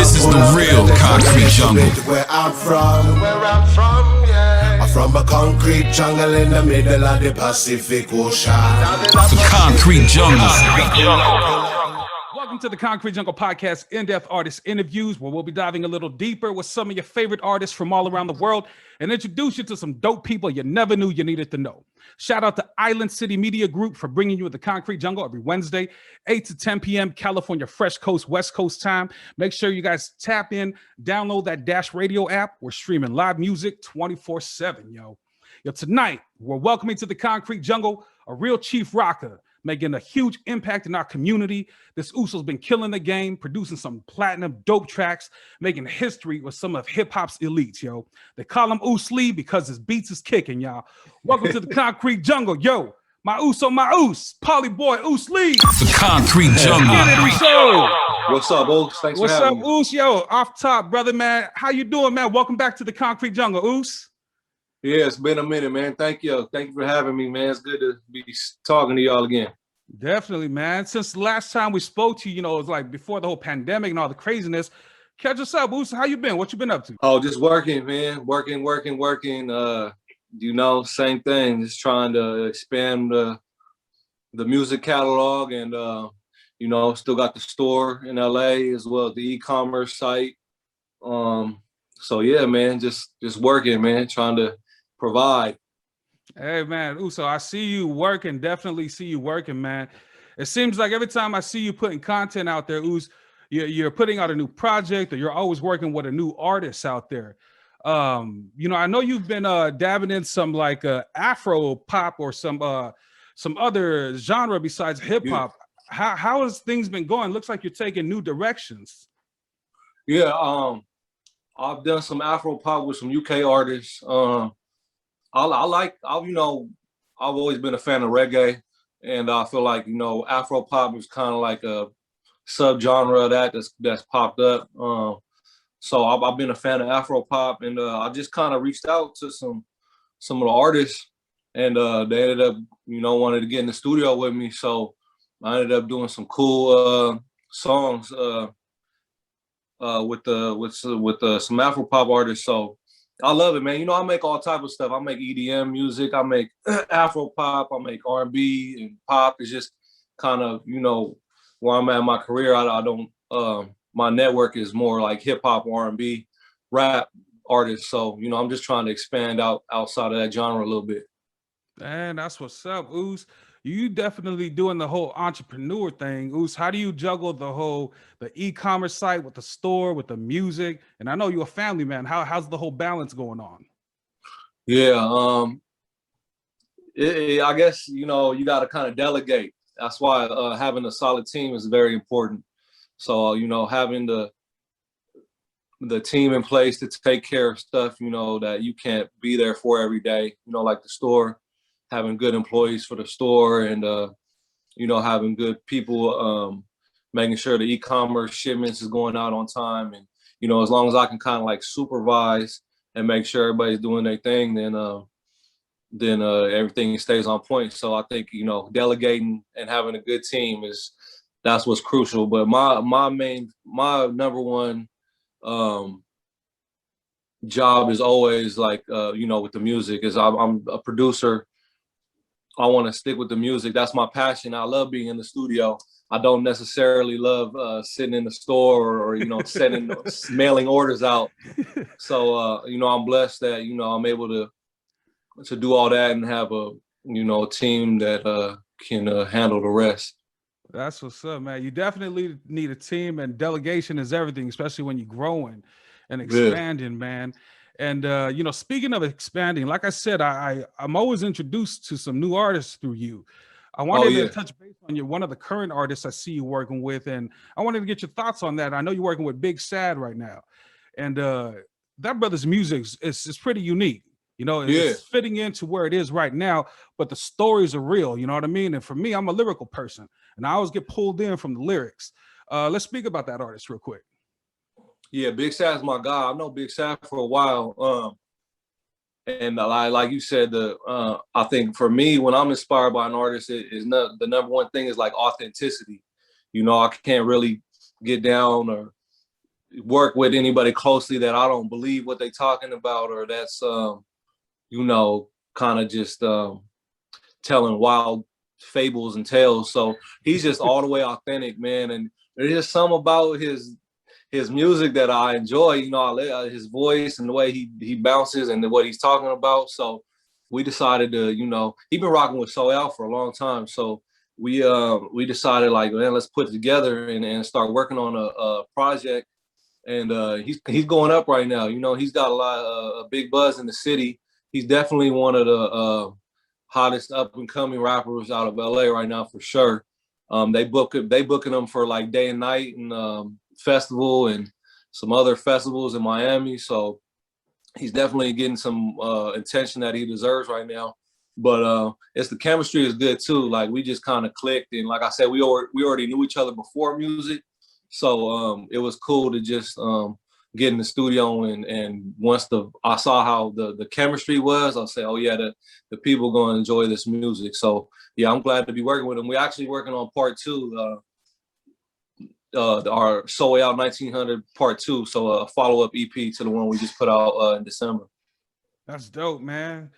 This is the real concrete jungle. Where I'm from, yeah. I'm from a concrete jungle in the middle of the Pacific Ocean. The concrete jungle. Welcome to the Concrete Jungle Podcast, in-depth artist interviews, where we'll be diving a little deeper with some of your favorite artists from all around the world and introduce you to some dope people you never knew you needed to know. Shout out to Island City Media Group for bringing you the Concrete Jungle every Wednesday, 8 to 10 p.m. California Fresh Coast, West Coast time. Make sure you guys tap in, download that Dash Radio app. We're streaming live music 24/7, yo. Tonight, we're welcoming to the Concrete Jungle a real chief rocker, making a huge impact in our community. This Uso's been killing the game, producing some platinum dope tracks, making history with some of hip-hop's elites, yo. They call him Oos Lee because his beats is kicking, y'all. Welcome to the Concrete Jungle, yo. My Uso, my Oos, Polly Boy, Oos Lee. The concrete jungle. What's up, Oos? Thanks for having me. What's up, Oos? Yo, off top, brother, man. How you doing, man? Welcome back to the Concrete Jungle, Oos. Yeah, it's been a minute, man. Thank you. Thank you for having me, man. It's good to be talking to y'all again. Definitely, man. Since the last time we spoke to you, it was like before the whole pandemic and all the craziness. Catch us up, Oos. How you been? What you been up to? Oh, just working, man. Working. Same thing. Just trying to expand the music catalog and, still got the store in LA as well as the e-commerce site. So yeah, man, just working, man, trying to provide. Hey, man, Uso, I see you working, definitely see you working, man. It seems like every time I see you putting content out there, Us, you're putting out a new project or you're always working with a new artist out there. I know you've been dabbing in some like Afro pop or some other genre besides hip hop. Yeah. How has things been going? Looks like you're taking new directions. Yeah, I've done some Afro pop with some UK artists. I've always been a fan of reggae, and I feel like Afro pop is kind of like a subgenre of that's popped up. So I've been a fan of Afro pop, and I just kind of reached out to some of the artists, and they ended up wanted to get in the studio with me. So I ended up doing some cool songs with some Afro pop artists. So I love it, man. I make all type of stuff. I make EDM music. I make Afro pop. I make R&B and pop. It's just kind of where I'm at in my career. I don't. My network is more like hip hop, R&B, rap artists. So I'm just trying to expand outside of that genre a little bit. Man, that's what's up, Oos. You definitely doing the whole entrepreneur thing, Oos. How do you juggle the e-commerce site with the store, with the music? And I know you're a family man. How's the whole balance going on? Yeah, I guess you got to kind of delegate. That's why having a solid team is very important. So having the team in place to take care of stuff that you can't be there for every day. Like the store. Having good employees for the store and, having good people, making sure the e-commerce shipments is going out on time. And, as long as I can kind of like supervise and make sure everybody's doing their thing, then everything stays on point. So I think, delegating and having a good team that's what's crucial. But my number one job is always like, with the music is I'm a producer. I want to stick with the music. That's my passion. I love being in the studio. I don't necessarily love sitting in the store or mailing orders out. So I'm blessed that I'm able to do all that and have a team that can handle the rest. That's what's up, man. You definitely need a team, and delegation is everything, especially when you're growing and expanding, man. And, speaking of expanding, like I said, I'm always introduced to some new artists through you. I wanted to touch base on one of the current artists I see you working with, and I wanted to get your thoughts on that. I know you're working with Big Sad right now, and that brother's music is pretty unique. It's fitting into where it is right now, but the stories are real, you know what I mean? And for me, I'm a lyrical person, and I always get pulled in from the lyrics. Let's speak about that artist real quick. Yeah, Big Sad's my guy. I've known Big Sad for a while. And like you said, I think for me, when I'm inspired by an artist, the number one thing is like authenticity. I can't really get down or work with anybody closely that I don't believe what they talking about, or that's you know, kind of just telling wild fables and tales. So he's just all the way authentic, man. And there's just some about his music that I enjoy. You know, his voice and the way he bounces and what he's talking about. So we decided to, you know, he's been rocking with Soljah for a long time. So we decided, like, man, let's put it together and start working on a project. And he's going up right now. You know, he's got a big buzz in the city. He's definitely one of the hottest up and coming rappers out of LA right now, for sure. They booking him for like day and night and festival and some other festivals in Miami. So he's definitely getting some attention that he deserves right now. But it's the chemistry is good too. Like, we just kind of clicked, and like I said, we already knew each other before music. So it was cool to just get in the studio, and once I saw how the chemistry was, I'll say, oh yeah, the people going to enjoy this music. So yeah, I'm glad to be working with them. We're actually working on part 2, our Soljah 1900 part 2. So a follow-up EP to the one we just put out in December. That's dope, man.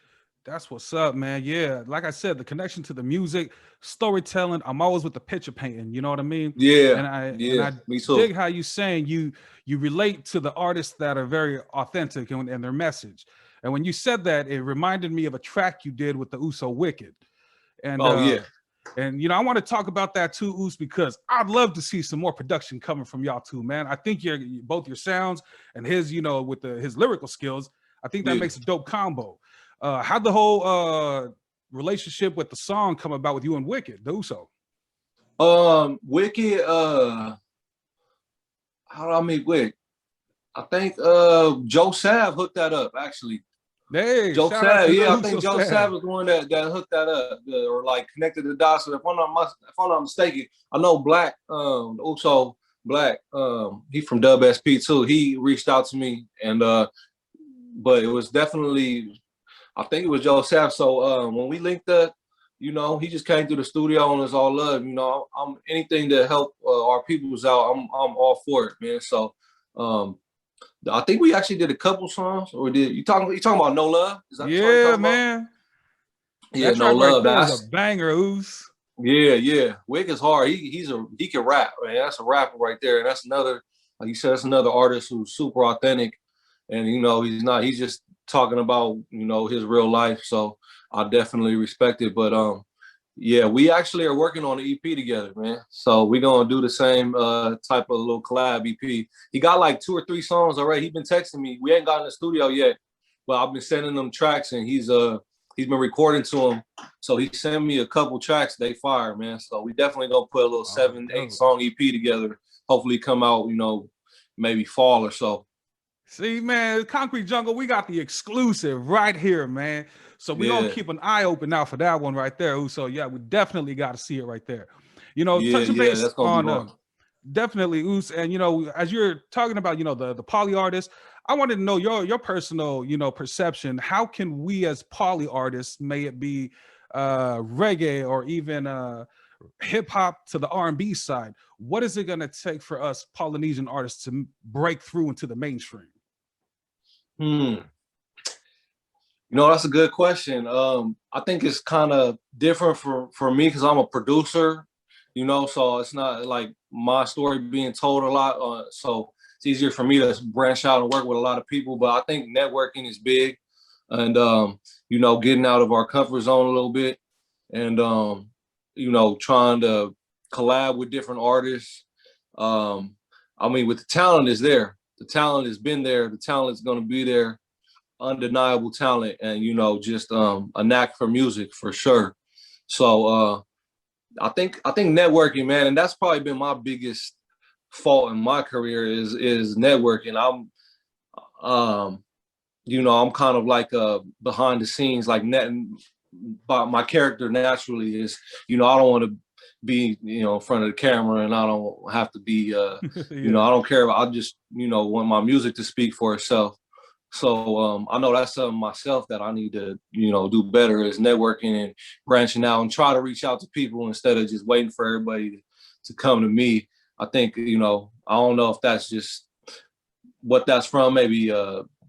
That's what's up, man. Yeah, like I said, the connection to the music, storytelling. I'm always with the picture painting. You know what I mean? Yeah, And I me too. dig how you saying you relate to the artists that are very authentic and their message. And when you said that, it reminded me of a track you did with the Uso Wicked. And yeah. And you know, I want to talk about that too, Us, because I'd love to see some more production coming from y'all too, man. I think both your sounds and his, you know, with his lyrical skills, I think that makes a dope combo. How'd the whole relationship with the song come about with you and Wicked, the Uso? Wicked, how do I meet Wick? I think Joe Sav hooked that up, actually. Hey, Joe Sav, yeah, I think Joe Sav Sav was the one that hooked that up, or like connected the dots. So if I'm not mistaken, I know Black, Uso Black, he from Dub SP too. He reached out to me, and but it was definitely, I think it was Joe Sav. So when we linked up, you know, he just came through the studio and it's all love. You know, I'm anything to help our peoples out. I'm all for it, man. So I think we actually did a couple songs, or did you talking about No Love? Is that the song you're talking man. about? Yeah, That No track Love. right there is a banger, Us. Yeah. Wick is hard. He can rap, man. That's a rapper right there. And that's another, like you said, that's another artist who's super authentic. And you know, he's just talking about, you know, his real life. So I definitely respect it. But yeah, we actually are working on an EP together, man. So we're gonna do the same type of little collab EP. He got like 2 or 3 songs already. He's been texting me. We ain't got in the studio yet, but I've been sending him tracks, and he's been recording to them. So he sent me a couple tracks. They fire, man. So we definitely gonna put a little 7-8 song EP together. Hopefully come out, you know, maybe fall or so. See, man, Concrete Jungle, we got the exclusive right here, man. So we're gonna keep an eye open now for that one right there. So yeah, we definitely got to see it right there. You know, touching base on definitely, Us, and you know, as you're talking about, you know, the poly artists, I wanted to know your personal, you know, perception. How can we as poly artists, may it be reggae or even hip hop to the R&B side, what is it going to take for us Polynesian artists to break through into the mainstream? You know, that's a good question. I think it's kind of different for me because I'm a producer, you know, so it's not like my story being told a lot. So it's easier for me to branch out and work with a lot of people. But I think networking is big, and you know, getting out of our comfort zone a little bit, and you know, trying to collab with different artists. I mean, with the talent is there. The talent has been there. The talent is going to be there. Undeniable talent, and you know, just a knack for music for sure. So I think networking, man, and that's probably been my biggest fault in my career is networking. I'm you know, I'm kind of like behind the scenes, like but my character naturally is, you know, I don't want to be, you know, in front of the camera, and I don't have to be you know, I don't care. I just, you know, want my music to speak for itself. So I know that's something myself that I need to, you know, do better, is networking and branching out and try to reach out to people instead of just waiting for everybody to come to me. I think, you know, I don't know if that's just what that's from, maybe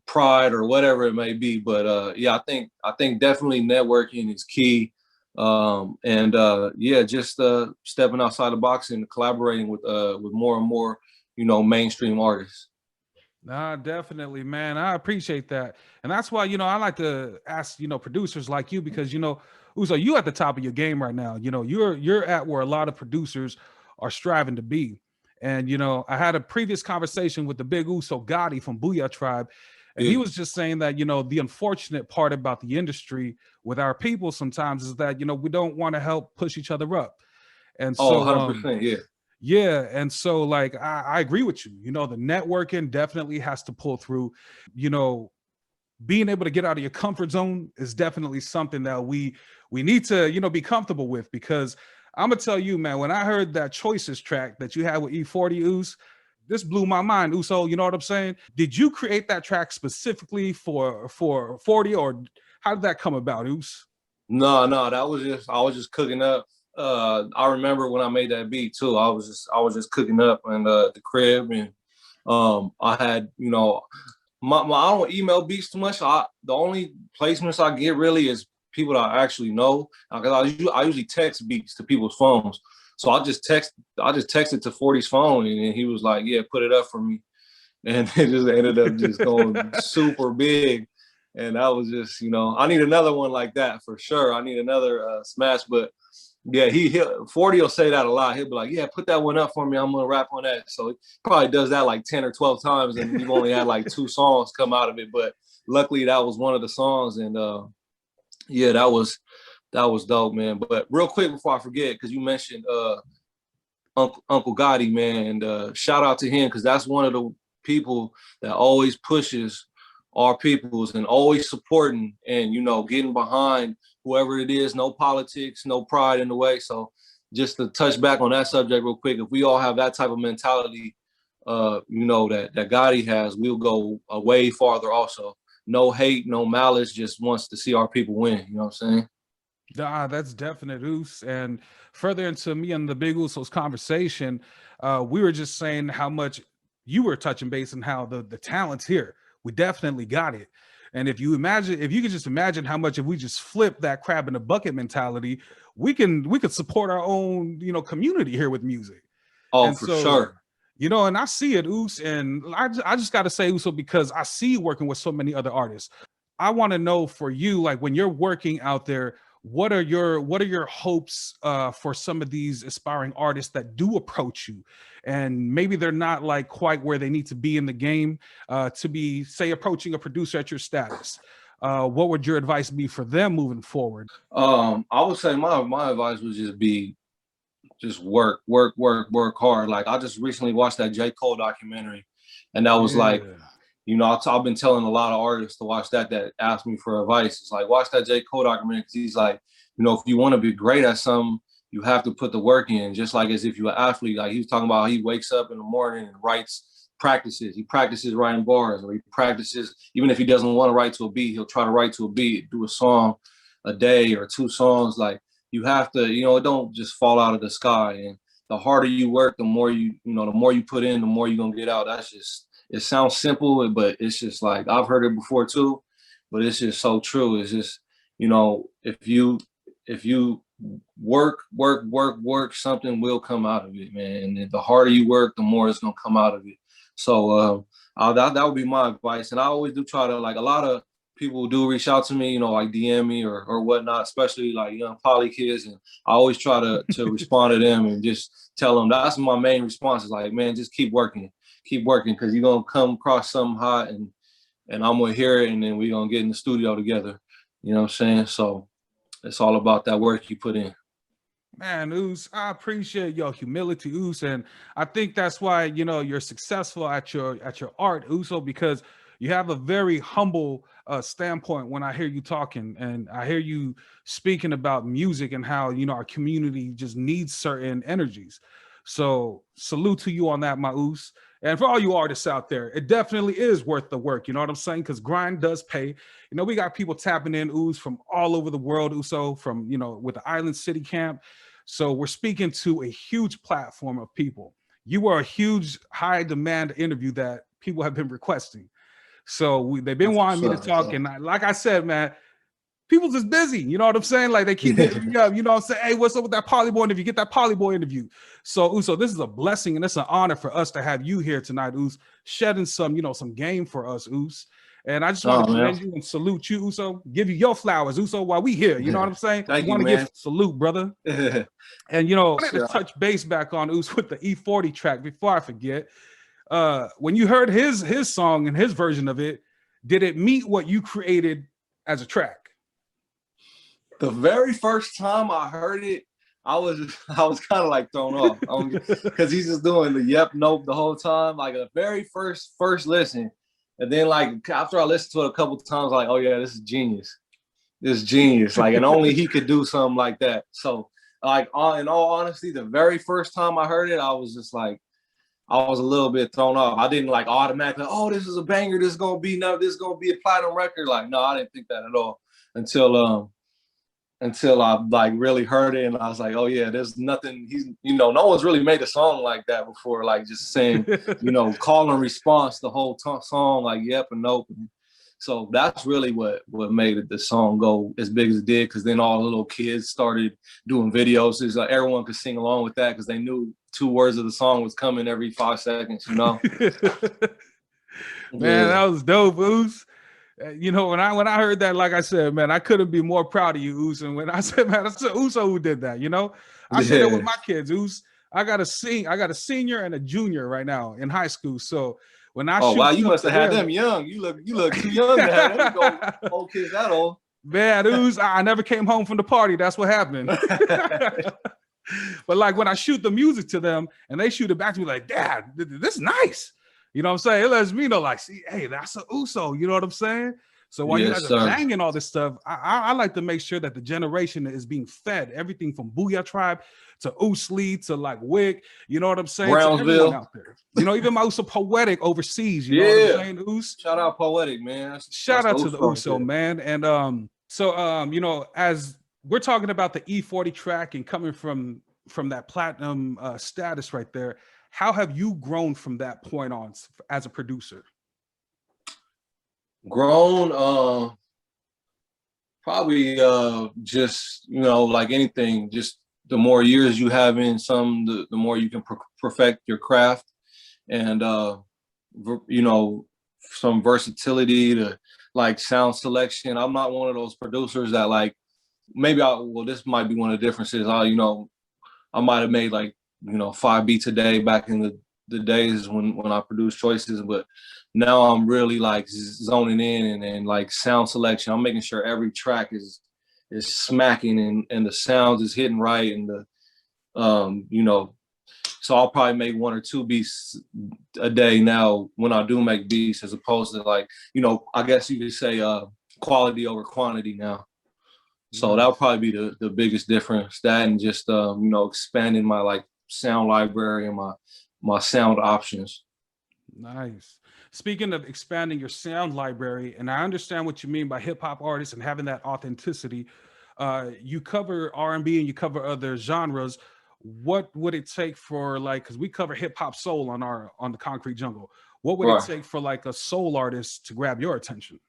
pride or whatever it may be. But yeah, I think definitely networking is key. And yeah, just stepping outside the box and collaborating with more and more, mainstream artists. Nah, definitely, man. I appreciate that. And that's why, I like to ask, producers like you, because, Uzo, you at the top of your game right now. You're at where a lot of producers are striving to be. And, I had a previous conversation with the big Uso Gotti from Booyah Tribe. And he Yeah. was just saying that, the unfortunate part about the industry with our people sometimes is that, we don't want to help push each other up. And Oh, so, 100%. Yeah. yeah, and so like I agree with you. The networking definitely has to pull through. You know, being able to get out of your comfort zone is definitely something that we need to, be comfortable with, because I'm gonna tell you, man, when I heard that Choices track that you had with E40 Oos, this blew my mind, Uso. You know what I'm saying? Did you create that track specifically for 40, or how did that come about, Oos? No, I was just cooking up. I remember when I made that beat too. I was just cooking up in the crib, and I had, I don't email beats too much. The only placements I get really is people that I actually know, because I usually text beats to people's phones. So I just texted to 40's phone, and he was like, "Yeah, put it up for me," and it just ended up just going super big. And that was just, I need another one like that for sure. I need another smash. But yeah, he'll 40 will say that a lot. He'll be like, "Yeah, put that one up for me. I'm gonna rap on that." So he probably does that like 10 or 12 times, and we've only had like 2 songs come out of it. But luckily that was one of the songs, and yeah, that was dope, man. But real quick before I forget, because you mentioned Uncle Gotti, man, and shout out to him, because that's one of the people that always pushes our peoples and always supporting and getting behind whoever it is. No politics, no pride in the way. So just to touch back on that subject real quick, if we all have that type of mentality, that Gotti has, we'll go way farther. Also, no hate, no malice, just wants to see our people win. You know what I'm saying? Ah, that's definite, Oos. And further into me and the Big Uso's conversation, we were just saying how much you were touching base and how the talent's here. We definitely got it. And if you could just imagine how much if we just flip that crab in the bucket mentality, we could support our own, community here with music. Oh, And for so, sure. and I see it, Oos, and I just got to say, Uso, because I see you working with so many other artists. I want to know for you, like when you're working out there, what are your hopes for some of these aspiring artists that do approach you, and maybe they're not like quite where they need to be in the game to be, say, approaching a producer at your status? What would your advice be for them moving forward? I would say my advice would just be just work hard. Like I just recently watched that J. Cole documentary, and that was like, Yeah. I've been telling a lot of artists to watch that ask me for advice. It's like, watch that J. Cole documentary, because he's like, if you want to be great at something, you have to put the work in. Just like as if you're an athlete. Like he was talking about, he wakes up in the morning and practices. He practices writing bars, or he practices, even if he doesn't want to write to a beat, he'll try to write to a beat, do a song a day or 2 songs. Like you have to, it don't just fall out of the sky. And the harder you work, the more the more you put in, the more you're gonna get out. That's just, it sounds simple, but it's just like, I've heard it before too, but it's just so true. It's just, if you work, something will come out of it, man. And the harder you work, the more it's gonna come out of it. So that would be my advice. And I always do try to, like, a lot of people do reach out to me, like DM me or whatnot, especially like young poly kids. And I always try to respond to them and just tell them, that's my main response is like, man, just keep working, because you're gonna come across something hot, and I'm gonna hear it, and then we're gonna get in the studio together. You know what I'm saying? So it's all about that work you put in. Man, Oos, I appreciate your humility, Oos, and I think that's why you're successful at your art, Uso, because you have a very humble standpoint when I hear you talking, and I hear you speaking about music and how our community just needs certain energies. So salute to you on that, my Oos. And for all you artists out there, it definitely is worth the work. You know what I'm saying? Because grind does pay. We got people tapping in, Oos, from all over the world, Uso, from with the Island City Camp. So we're speaking to a huge platform of people. You are a huge, high demand interview that people have been requesting. So they've been wanting me to talk, and like I said, man, people just busy. You know what I'm saying? Like they keep hitting me up. You know what I'm saying? Hey, what's up with that Polyboy interview? Get that Polyboy interview. So Uso, this is a blessing and it's an honor for us to have you here tonight, Us, shedding some, some game for us, Us. And I just want to commend you and salute you, Uso. Give you your flowers, Uso, while we here. You know what I'm saying? Thank you, want to man. give salute, brother. And I wanted to touch base back on Us with the E40 track before I forget. When you heard his song and his version of it, did it meet what you created as a track? The very first time I heard it, I was kind of like thrown off because he's just doing the yep, nope the whole time. Like a very first listen, and then like after I listened to it a couple of times, like, oh yeah, this is genius. This is genius. Like, and only he could do something like that. So, like, in all honesty, the very first time I heard it, I was just like, I was a little bit thrown off. I didn't like automatically, oh, this is a banger. This is gonna be a platinum record. Like, no, I didn't think that at all until I like really heard it, and I was like, oh yeah, there's nothing. No one's really made a song like that before. Like just saying, call and response the whole song, like yep and nope. So that's really what made the song go as big as it did. Because then all the little kids started doing videos. So like everyone could sing along with that because they knew 2 words of the song was coming every 5 seconds. Man, that was dope, Oos. When I heard that, like I said, man, I couldn't be more proud of you, Oos. And when I said, man, it's Uso who did that, I said that with my kids, Oos. I got a senior and a junior right now in high school. So when I wow, you must have had them young. You look too young to have them old kids that old. Man, Oos, I never came home from the party. That's what happened. But like when I shoot the music to them and they shoot it back to me like, Dad, this is nice. You know what I'm saying? It lets me know, like, see, hey, that's an Uso. You know what I'm saying? So while you guys are banging all this stuff, I like to make sure that the generation is being fed everything from Booyah Tribe to Oosli to like Wick. You know what I'm saying? Brownsville out there. You even Uso Poetic overseas. You know what I'm saying? Us. Shout out Poetic, man. Shout out to the Uso, man. And as we're talking about the E40 track and coming from that platinum status right there. How have you grown from that point on as a producer? Grown, probably just, like anything, just the more years you have in the more you can perfect your craft and, some versatility to like sound selection. I'm not one of those producers that like, this might be one of the differences. I might have made like, 5 beats a day back in the days when I produced Choices, but now I'm really like zoning in and like sound selection. I'm making sure every track is smacking and the sounds is hitting right and so I'll probably make 1 or 2 beats a day now when I do make beats, as opposed to like, I guess you could say quality over quantity now. So that'll probably be the biggest difference. That and just expanding my like sound library and my sound options. Nice. Speaking of expanding your sound library, and I understand what you mean by hip hop artists and having that authenticity. You cover R&B and you cover other genres. What would it take for like, because we cover hip hop soul on the Concrete Jungle. What would it take for like a soul artist to grab your attention?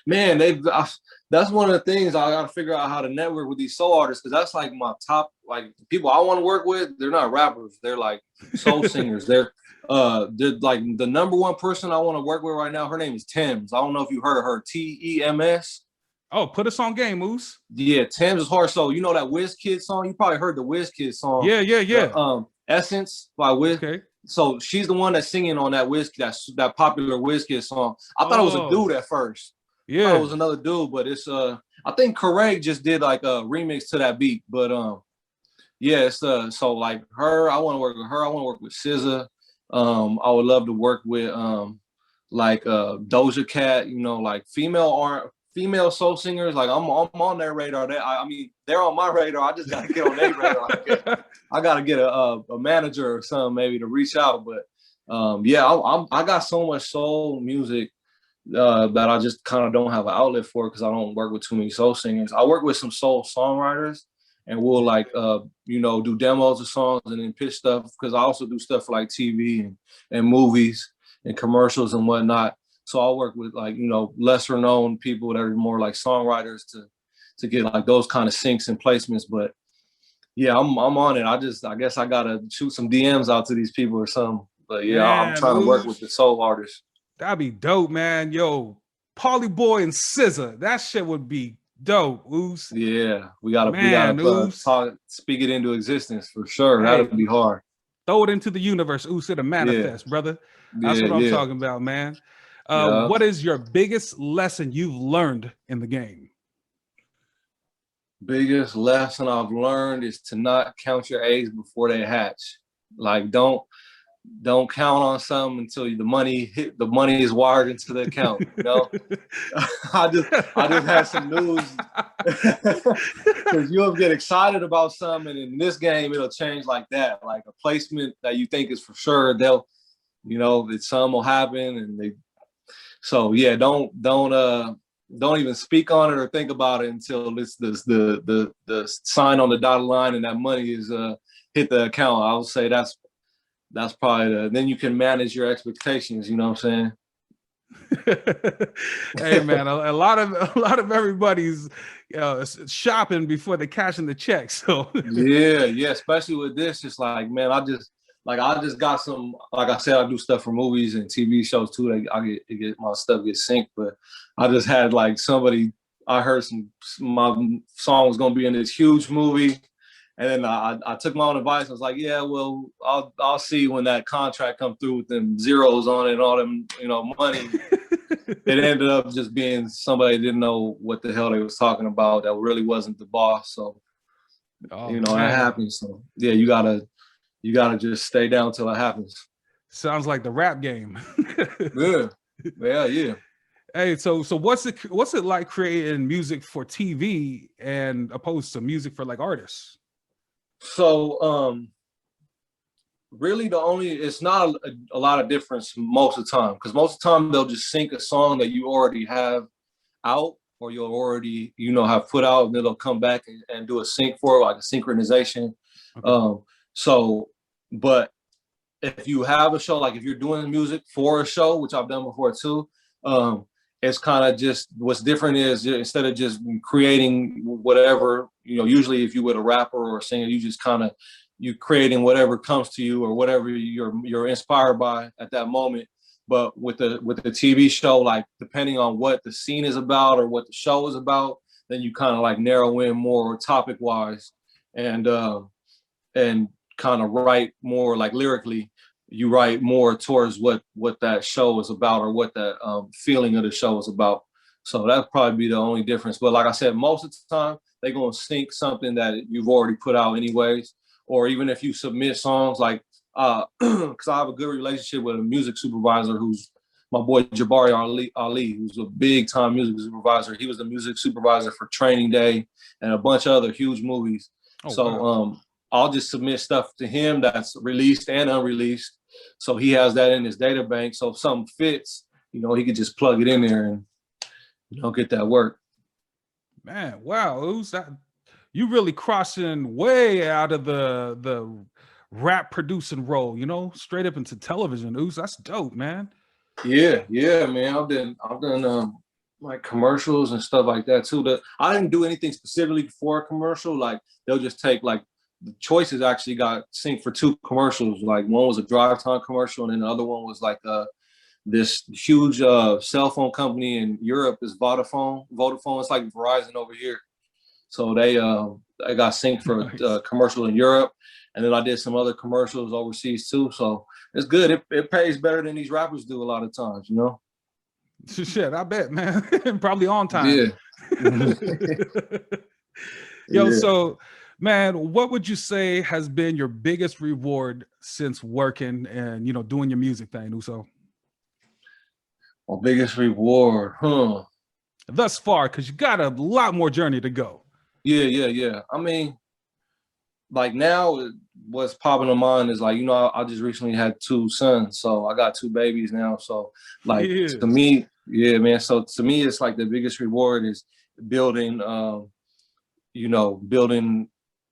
Man, that's one of the things I got to figure out how to network with these soul artists, because that's like my top, like people I want to work with. They're not rappers, they're like soul singers. They're like the number 1 person I want to work with right now. Her name is Thames. I don't know if you heard of her. TEMS. Oh, put us on game, Moose. Yeah, Thames is hard. So that WizKid song? You probably heard the WizKid song. Yeah. Essence by Wiz. Okay. So she's the one that's singing on that that popular WizKid song. I thought it was a dude at first. Yeah, I thought it was another dude, but it's I think Craig just did like a remix to that beat. But it's so like her, I want to work with her. I want to work with SZA. I would love to work with like Doja Cat. Like female soul singers. Like I'm on their radar. They're on my radar. I just gotta get on their radar. I gotta get a manager or something maybe to reach out. But I got so much soul music that I just kind of don't have an outlet for, because I don't work with too many soul singers. I work with some soul songwriters, and we'll like do demos of songs and then pitch stuff, because I also do stuff for like TV and movies. in commercials and whatnot. So I work with like, you know, lesser known people that are more like songwriters to get like those kind of syncs and placements. But yeah, I'm on it. I guess I gotta shoot some DMs out to these people or something. But yeah, I'm Man, trying to work with the soul artists. that'd be dope, man. Yo, Pauly Boy and SZA, that shit would be dope, Oos. Yeah, we Man, gotta Oos. speak it into existence for sure. Hey, That'd be hard. throw it into the universe, Oos. It'll Yeah, manifest, brother. That's yeah, what I'm yeah, talking about, man. yeah. What is your biggest lesson you've learned in the game? Biggest lesson I've learned is to not count your eggs before they hatch. Like don't count on something until the money is wired into the account. You know, I just had some news because you'll get excited about something, and in this game it'll change like that. Like a placement that you think is for sure, they'll, you know, that some will happen, and they. So yeah, don't even speak on it or think about it until it's the sign on the dotted line and that money is hit the account. I would say that's probably then you can manage your expectations. You know what I'm saying? Hey man, a lot of everybody's shopping before they cash in the check. So yeah, especially with this, it's like, man, I just got some, like I said, I do stuff for movies and TV shows too. I get my stuff get synced, but I just had like I heard my song was gonna be in this huge movie. And then I took my own advice. I was like, yeah, well, I'll see when that contract come through with them zeros on it and all them, you know, money. It ended up just being somebody didn't know what the hell they was talking about. That really wasn't the boss. So, you know, that happens. So yeah, you gotta just stay down till it happens. sounds like the rap game. Yeah. Hey, so what's it like creating music for TV and opposed to music for like artists? So really it's not a lot of difference most of the time, because most of the time they'll just sync a song that you already have out or you'll already, you know, have put out, and then they'll come back and do a sync for it, like a synchronization. Okay. But if you have a show, like if you're doing music for a show, which I've done before too, it's kind of just, what's different is instead of just creating whatever, you know, usually if you with a rapper or a singer, you just kind of, you creating whatever comes to you or whatever you're inspired by at that moment. But with the TV show, like depending on what the scene is about or what the show is about, then you kind of like narrow in more topic wise, and kind of write more like lyrically. You write more towards what that show is about or what that feeling of the show is about. So that'd probably be the only difference. But like I said, most of the time they're gonna sync something that you've already put out anyways. Or even if you submit songs, like because I have a good relationship with a music supervisor who's my boy Jabari Ali, who's a big time music supervisor. He was the music supervisor for Training Day and a bunch of other huge movies. Wow. I'll just submit stuff to him that's released and unreleased. So he has that in his data bank. So if something fits, you know, he could just plug it in there and, you know, get that work. Man, wow, you really crossing way out of the rap producing role, you know, straight up into television. Ooze, that's dope, man. Yeah, man. I've done like commercials and stuff like that too. I didn't do anything specifically for a commercial. Like they'll just take like the choices actually got synced for 2 commercials. Like one was a drive time commercial, and then the other one was like this huge cell phone company in Europe is Vodafone. It's like Verizon over here. So they got synced for a commercial in Europe, and then I did some other commercials overseas too. So it's good. It pays better than these rappers do a lot of times, you know. Shit, I bet, man. Probably on time. Yeah. Yo, so man, what would you say has been your biggest reward since working and, you know, doing your music thing, Uso? My biggest reward, Thus far, because you got a lot more journey to go. Yeah. I mean, like now, what's popping in mind is like, you know, I just recently had 2 sons, so I got 2 babies now. So like to me, yeah, man. So to me, it's like the biggest reward is building, you know, building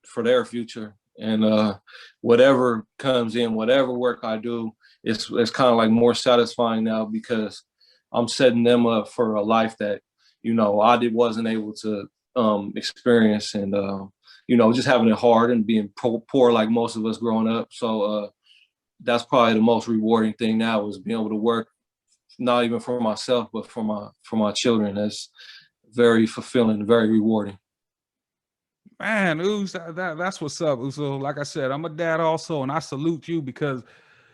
for their future, and whatever comes in, whatever work I do, it's kind of like more satisfying now because I'm setting them up for a life that, you know, wasn't able to experience, and you know, just having it hard and being poor like most of us growing up. So that's probably the most rewarding thing now, is being able to work not even for myself but for my children. That's very fulfilling, very rewarding. Man, Ooze, that's what's up. So, like I said, I'm a dad also, and I salute you because,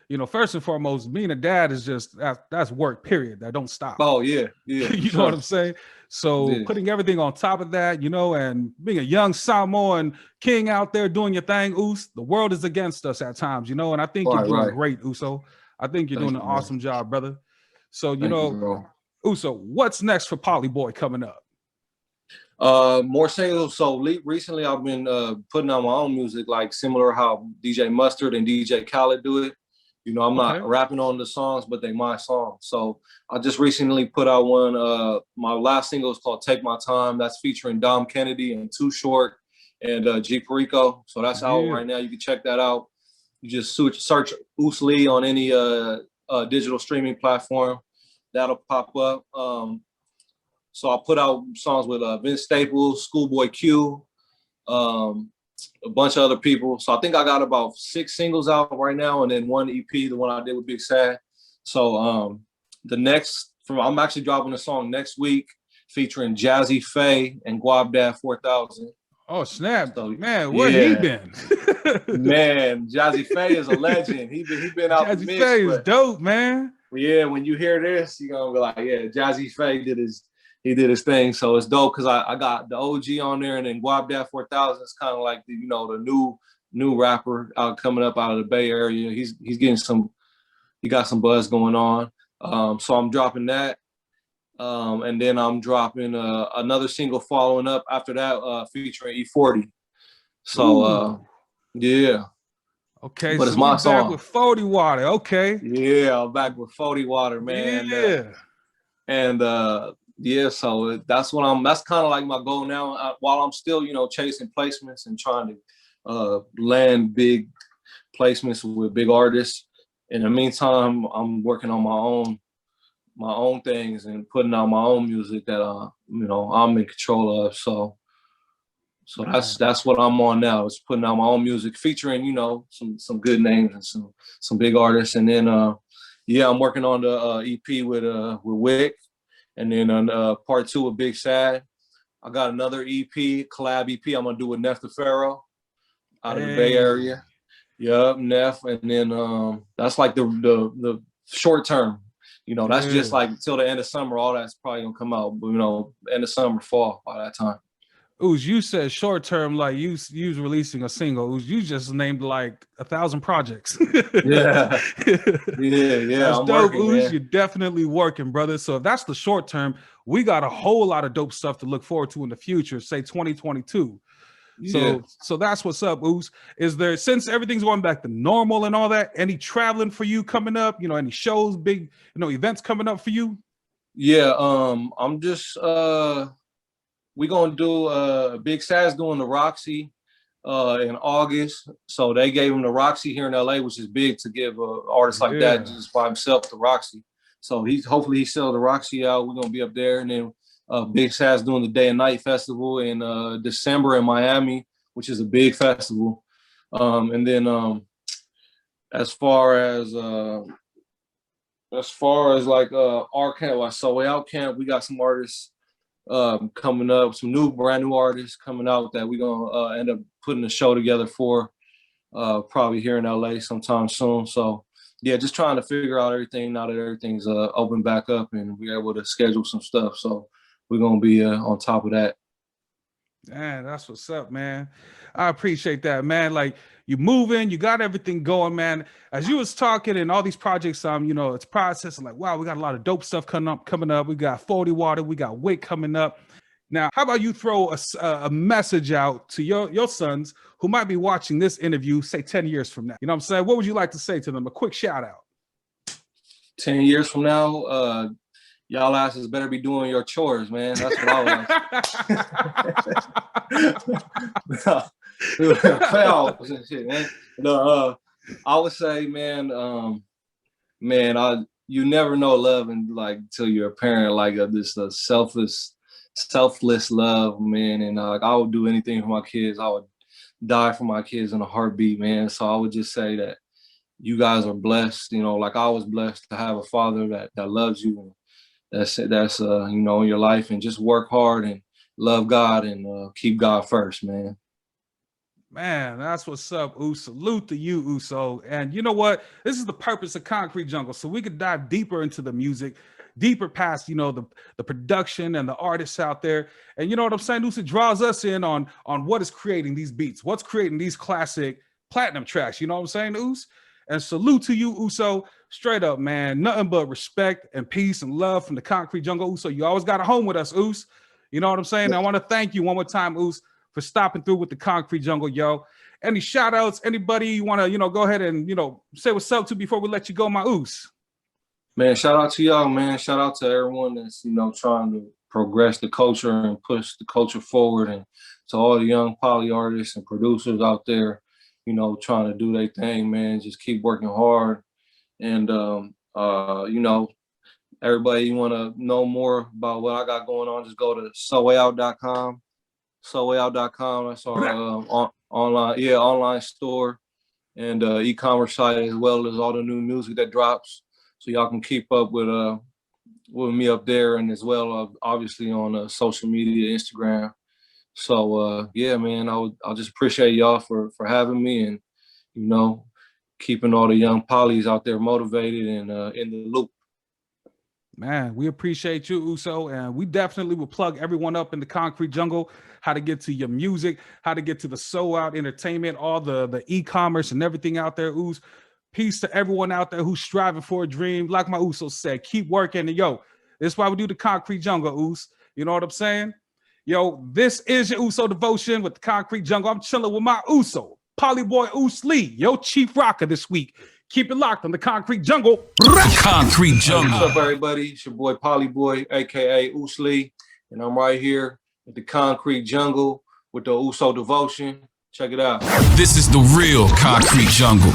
you know, first and foremost, being a dad is just that's work, period. That don't stop. Oh yeah, yeah. You know what I'm saying? So Yeah. putting everything on top of that, you know, and being a young Samoan king out there doing your thing, Oos, the world is against us at times, you know, and I think you're doing great, Uso. I think you're doing an awesome job, brother. So, you know, Uso, what's next for Polly Boy coming up? More singles. So recently I've been putting out my own music, like similar how DJ Mustard and DJ Khaled do it. You know, I'm not rapping on the songs, but they my songs. So I just recently put out one. My last single is called Take My Time. That's featuring Dom Kennedy and Too Short and G Perico. So that's out right now. You can check that out. You just search Oos Lee on any digital streaming platform. That'll pop up. So I put out songs with Vince Staples, Schoolboy Q, a bunch of other people. So I think I got about 6 singles out right now, and then 1 EP, the one I did with Big Sad. So I'm actually dropping a song next week featuring Jazzy Faye and Guab Dad 4000. Oh snap! So, man, where he been? Man, Jazzy Faye is a legend. He been out Jazzy the mix. Faye is dope, man. Yeah, when you hear this, you're gonna be like, yeah, Jazzy Faye did his thing. So it's dope because I got the OG on there, and then Guab Dad 4000 is kind of like the, you know, the new rapper coming up out of the Bay Area. He's getting he got some buzz going on. So I'm dropping that. And then I'm dropping another single following up after that, featuring E40. So yeah. Okay, but so it's my song. Back with 40 Water. Okay. Yeah, I'm back with 40 Water, man. Yeah. Yeah, so that's kind of like my goal now, while I'm still, you know, chasing placements and trying to land big placements with big artists. In the meantime, I'm working on my own things and putting out my own music that you know, I'm in control of. So that's what I'm on now, is putting out my own music featuring, you know, some good names and some big artists. And then I'm working on the EP with Wick. And then on part 2 with Big Sad, I got another EP, collab EP I'm gonna do with Neff the Pharaoh out of the Bay Area. Yep, Neff. And then that's like the short term. You know, that's just like until the end of summer. All that's probably gonna come out, but you know, end of summer, fall by that time. Ooze, you said short term, like you was releasing a single. Ooze, you just named like 1,000 projects. yeah. That's I'm dope, working, Ooze. man. You're definitely working, brother. So if that's the short term, we got a whole lot of dope stuff to look forward to in the future, say 2022. So that's what's up, Ooze. Is there, since everything's going back to normal and all that, any traveling for you coming up? You know, any shows, big, you know, events coming up for you? Yeah, I'm just we're gonna do Big Sad's doing the Roxy in August. So they gave him the Roxy here in LA, which is big to give an artist like that just by himself the Roxy. So hopefully he sells the Roxy out. We're gonna be up there. And then Big Sad's doing the Day and Night Festival in December in Miami, which is a big festival. And then as far as like our camp, like So Way Out camp, we got some artists coming up, some brand new artists coming out that we're gonna end up putting a show together for probably here in LA sometime soon. So yeah, just trying to figure out everything now that everything's open back up and we're able to schedule some stuff. So we're gonna be on top of that. Man, that's what's up, man. I appreciate that, man. Like, you moving, you got everything going, man. As you was talking and all these projects, you know, it's processing like, wow, we got a lot of dope stuff coming up. We got 40 Water, we got Wick coming up. Now, how about you throw a message out to your sons who might be watching this interview, say 10 years from now? You know what I'm saying? What would you like to say to them? A quick shout out. 10 years from now, y'all asses better be doing your chores, man. That's what I was. Playoffs and shit, man. No, I would say, man, man, you never know love and like till you're a parent, like this selfless love, man. And like I would do anything for my kids. I would die for my kids in a heartbeat, man. So I would just say that you guys are blessed, you know, like I was blessed to have a father that loves you, and that's you know, in your life, and just work hard and love God and keep God first, man. Man, that's what's up, Us. Salute to you, Uso. And you know what? This is the purpose of Concrete Jungle, so we could dive deeper into the music, deeper past, you know, the production and the artists out there. And you know what I'm saying? Us, it draws us in on what is creating these beats, what's creating these classic platinum tracks. You know what I'm saying, Us? And salute to you, Uso. Straight up, man. Nothing but respect and peace and love from the Concrete Jungle, Uso. You always got a home with us, Us. You know what I'm saying? I want to thank you one more time, Us, for stopping through with the Concrete Jungle, yo. Any shout outs, anybody you want to, you know, go ahead and, you know, say what's up to before we let you go, my Us? Man, shout out to y'all, man. Shout out to everyone that's, you know, trying to progress the culture and push the culture forward, and to all the young poly artists and producers out there, you know, trying to do their thing, man. Just keep working hard. And, you know, everybody, you want to know more about what I got going on, just go to soljah.com. Soljah.com. That's our online store and e-commerce site, as well as all the new music that drops. So y'all can keep up with me up there, and as well obviously on social media, Instagram. So yeah, man, I'll just appreciate y'all for having me, and you know, keeping all the young polys out there motivated and in the loop. Man, we appreciate you, Uso, and we definitely will plug everyone up in the Concrete Jungle, how to get to your music, how to get to the Soul Out Entertainment, all the e-commerce and everything out there, Us. Peace to everyone out there who's striving for a dream. Like my Uso said, keep working. And yo, this is why we do the Concrete Jungle, Us. You know what I'm saying? Yo, this is your Uso Devotion with the Concrete Jungle. I'm chilling with my Uso, Polyboy Us Lee, yo, Chief Rocker this week. Keep it locked on the Concrete Jungle. Concrete Jungle. What's up, everybody? It's your boy Polyboy, aka Us Lee, and I'm right here at the Concrete Jungle with the Uso Devotion. Check it out. This is the real Concrete Jungle.